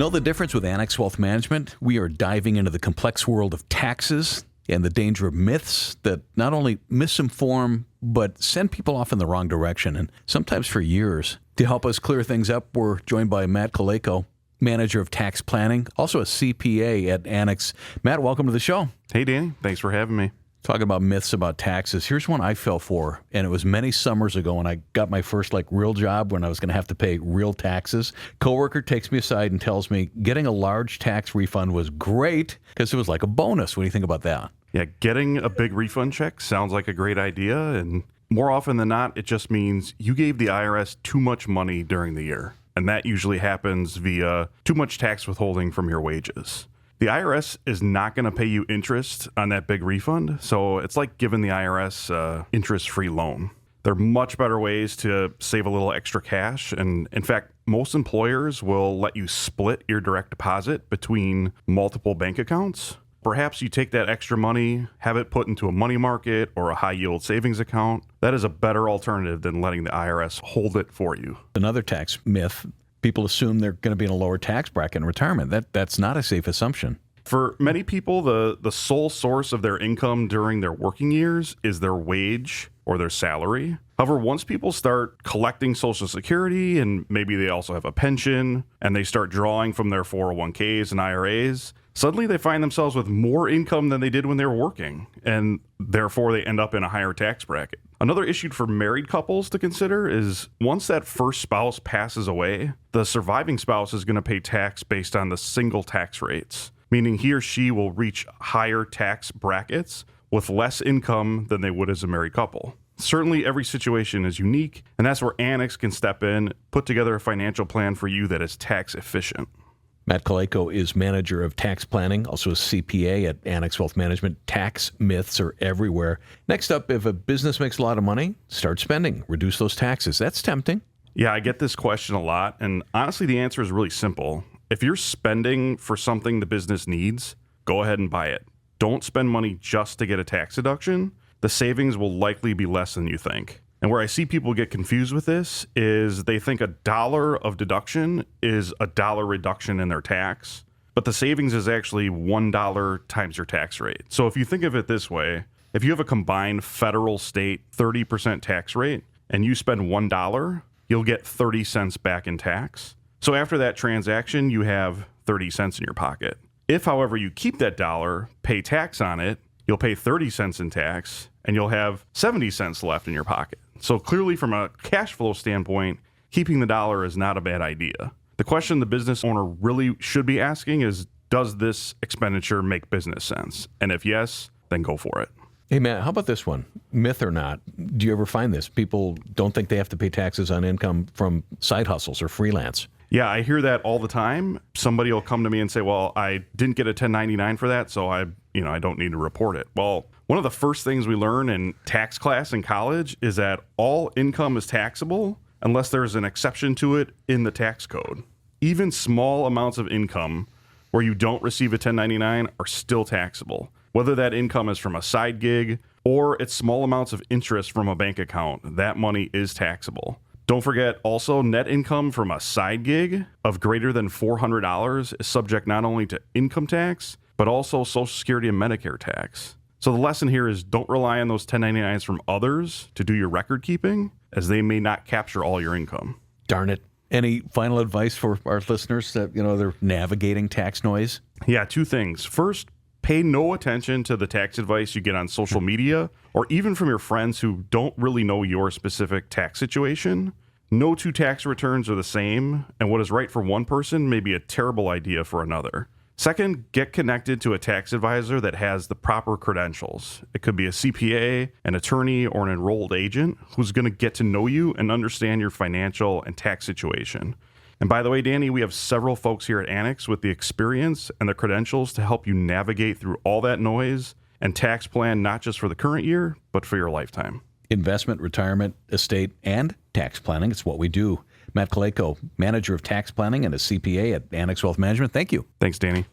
Know the difference with Annex Wealth Management? We are diving into the complex world of taxes and the danger of myths that not only misinform, but send people off in the wrong direction, and sometimes for years. To help us clear things up, we're joined by Matt Kulakow, Manager of Tax Planning, also a CPA at Annex. Matt, welcome to the show. Hey, Danny. Thanks for having me. Talking about myths about taxes. Here's one I fell for, and it was many summers ago when I got my first real job when I was going to have to pay real taxes. Coworker takes me aside and tells me getting a large tax refund was great because it was like a bonus. What do you think about that? Yeah, getting a big refund check sounds like a great idea, and more often than not, it just means you gave the IRS too much money during the year, and that usually happens via too much tax withholding from your wages. The IRS is not going to pay you interest on that big refund, so it's like giving the IRS interest-free loan. There are much better ways to save a little extra cash, and in fact, most employers will let you split your direct deposit between multiple bank accounts. Perhaps you take that extra money, have it put into a money market or a high-yield savings account. That is a better alternative than letting the IRS hold it for you. Another tax myth. People assume they're going to be in a lower tax bracket in retirement. That's not a safe assumption. For many people, the sole source of their income during their working years is their wage or their salary. However, once people start collecting Social Security and maybe they also have a pension and they start drawing from their 401ks and IRAs, suddenly they find themselves with more income than they did when they were working, and therefore they end up in a higher tax bracket. Another issue for married couples to consider is once that first spouse passes away, the surviving spouse is going to pay tax based on the single tax rates, meaning he or she will reach higher tax brackets with less income than they would as a married couple. Certainly every situation is unique, and that's where Annex can step in, put together a financial plan for you that is tax efficient. Matt Kulakow is Manager of Tax Planning, also a CPA at Annex Wealth Management. Tax myths are everywhere. Next up, if a business makes a lot of money, start spending, reduce those taxes. That's tempting. Yeah, I get this question a lot, and honestly, the answer is really simple. If you're spending for something the business needs, go ahead and buy it. Don't spend money just to get a tax deduction. The savings will likely be less than you think. And where I see people get confused with this is they think $1 of deduction is $1 reduction in their tax, but the savings is actually $1 times your tax rate. So if you think of it this way, if you have a combined federal state 30% tax rate and you spend $1, you'll get 30 cents back in tax. So after that transaction, you have 30 cents in your pocket. If, however, you keep that dollar, pay tax on it, you'll pay 30 cents in tax, and you'll have 70 cents left in your pocket. So clearly, from a cash flow standpoint, keeping the dollar is not a bad idea. The question the business owner really should be asking is, does this expenditure make business sense? And if yes, then go for it. Hey, Matt, how about this one? Myth or not, do you ever find this? People don't think they have to pay taxes on income from side hustles or freelance. Yeah, I hear that all the time. Somebody will come to me and say, well, I didn't get a 1099 for that, so I don't need to report it. Well, one of the first things we learn in tax class in college is that all income is taxable unless there's an exception to it in the tax code. Even small amounts of income where you don't receive a 1099 are still taxable, whether that income is from a side gig or it's small amounts of interest from a bank account. That money is taxable. Don't forget also net income from a side gig of greater than $400 is subject not only to income tax, but also Social Security and Medicare tax. So the lesson here is don't rely on those 1099s from others to do your record keeping, as they may not capture all your income. Darn it. Any final advice for our listeners that, they're navigating tax noise? Yeah, two things. First, pay no attention to the tax advice you get on social media or even from your friends who don't really know your specific tax situation. No two tax returns are the same, and what is right for one person may be a terrible idea for another. Second, get connected to a tax advisor that has the proper credentials. It could be a CPA, an attorney, or an enrolled agent who's going to get to know you and understand your financial and tax situation. And by the way, Danny, we have several folks here at Annex with the experience and the credentials to help you navigate through all that noise and tax plan, not just for the current year, but for your lifetime. Investment, retirement, estate, and tax planning. It's what we do. Matt Kulakow, Manager of Tax Planning and a CPA at Annex Wealth Management. Thank you. Thanks, Danny.